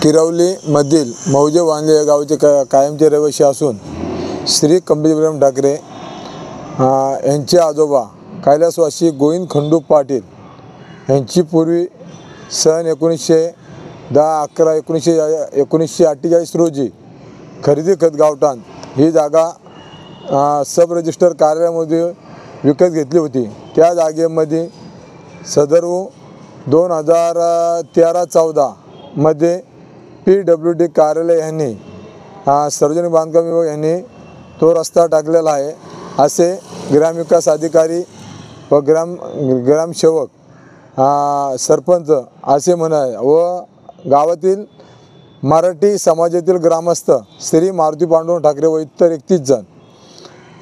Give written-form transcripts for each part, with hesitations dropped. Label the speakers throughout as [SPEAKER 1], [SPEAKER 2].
[SPEAKER 1] किरवलीमधील मौजे वांदे या गावचे कायमचे रहिवासी असून श्री कमलेशराम ठाकरे यांचे आजोबा कैलासवासी गोविंद खंडू पाटील यांची पूर्वी सन 1948 रोजी खरेदी खत गावठाण ही जागा सब रजिस्टर कार्यालयामध्ये विकत घेतली होती। त्या जागेमध्ये सदर्व 2013-14 मध्ये PWD कार्यालय यांनी सार्वजनिक बांधकाम विभाग यांनी तो रस्ता टाकलेला आहे असे ग्रामविकास अधिकारी व ग्रामसेवक सरपंच असे म्हणाले व गावातील मराठी समाजातील ग्रामस्थ श्री मारुती पांडुरंग ठाकरे व इतर 31 जण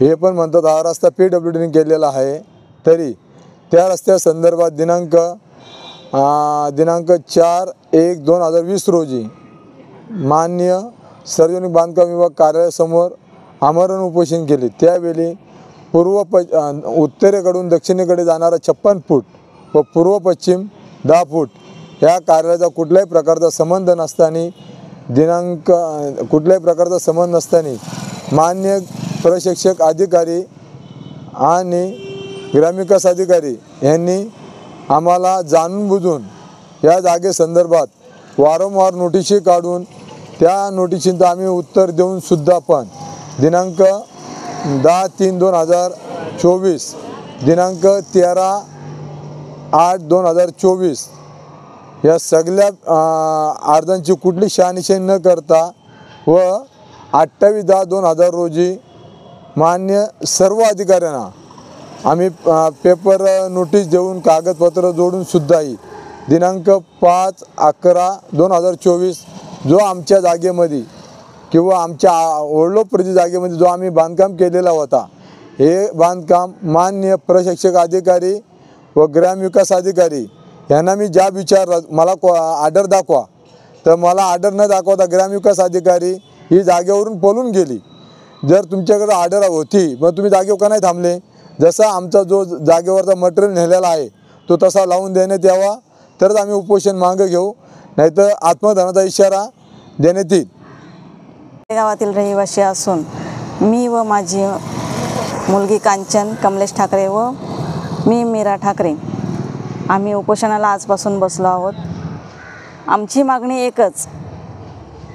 [SPEAKER 1] हे पण म्हणतात हा रस्ता PWD ने केलेला आहे। तरी त्या रस्त्या संदर्भात दिनांक 4/1/2020 रोजी मान्य सार्वजनिक बांधकाम विभाग कार्यालयासमोर आमरण उपोषण केले। त्यावेळी उत्तरेकडून दक्षिणेकडे जाणारा 56 फूट व पूर्व पश्चिम 10 फूट या कार्यालयाचा कुठल्याही प्रकारचा संबंध नसताना मान्य प्रशिक्षक अधिकारी आणि ग्रामविकास अधिकारी यांनी आम्हाला जाणून बुजून या जागेसंदर्भात वारंवार नोटिशी काढून त्या नोटिशींचं आम्ही उत्तर देऊन सुद्धा पण दिनांक 10/3/2024 दिनांक 13/8/2024 या सगळ्या अर्जांची कुठली शहानिशा न करता व 28/10/2000 रोजी मान्य सर्व अधिकाऱ्यांना आम्ही पेपर नोटीस देऊन कागदपत्र जोडून सुद्धाही दिनांक 5/11/2024 जो आमच्या जागेमध्ये किंवा आमच्या ओढलोप्रती जागेमध्ये जो आम्ही बांधकाम केलेला होता हे बांधकाम मान्य प्रशिक्षक अधिकारी व ग्रामविकास अधिकारी यांना मी ज्या विचारलं मला ऑर्डर दाखवा तर मला ऑर्डर न दाखवता ग्रामविकास अधिकारी ही जागेवरून पळून गेली। जर तुमच्याकडे ऑर्डर होती मग तुम्ही जागेवर का नाही थांबले? जसा आमचा जो जागेवरचा मटेरियल नेलेला आहे तो तसा लावून देण्यात यावा तरच आम्ही उपोषण मागे घेऊ, नाहीतर आत्मदहनाचा इशारा देण्यात येईल।
[SPEAKER 2] गावातील रहिवासी असून मी व माझी मुलगी कांचन कमलेश ठाकरे व मी मीरा ठाकरे आम्ही उपोषणाला आजपासून बसलो आहोत। आमची मागणी एकच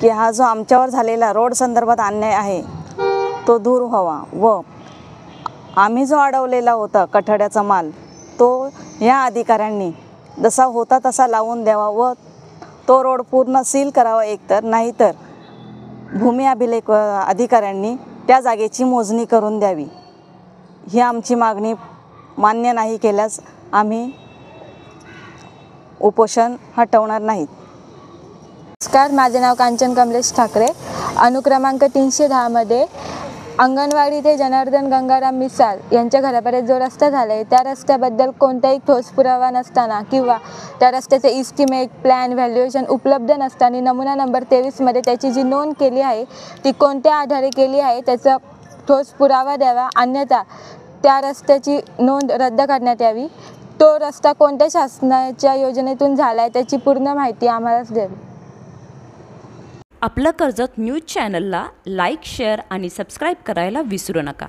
[SPEAKER 2] की हा जो आमच्यावर झालेला रोड संदर्भात अन्याय आहे तो दूर व्हावा व आम्ही जो अडवलेला होता कठड्याचा माल तो या अधिकाऱ्यांनी जसा होता तसा लावून द्यावा व तो रोड पूर्ण सील करावा एकतर, नाहीतर भूमी अभिलेख अधिकाऱ्यांनी त्या जागेची मोजणी करून द्यावी। ही आमची मागणी मान्य नाही केल्यास आम्ही उपोषण हटवणार नाहीत।
[SPEAKER 3] नमस्कार, माझे नाव कांचन कमलेश ठाकरे। अनुक्रमांक 310 मध्ये अंगणवाडी ते जनार्दन गंगाराम मिसाळ यांच्या घरापर्यंत जो रस्ता झाला आहे त्या रस्त्याबद्दल कोणताही ठोस पुरावा नसताना किंवा त्या रस्त्याचे इस्टिमेट प्लॅन व्हॅल्युएशन उपलब्ध नसताना नमुना नंबर 23 मध्ये त्याची जी नोंद केली आहे ती कोणत्या आधारे केली आहे त्याचा ठोस पुरावा द्यावा, अन्यथा त्या रस्त्याची नोंद रद्द करण्यात यावी। तो रस्ता कोणत्या शासनाच्या योजनेतून झाला आहे त्याची पूर्ण माहिती आम्हालाच द्यावी।
[SPEAKER 4] आपलं कर्जत न्यूज चॅनलला लाईक, शेअर आणि सबस्क्राईब करायला विसरू नका।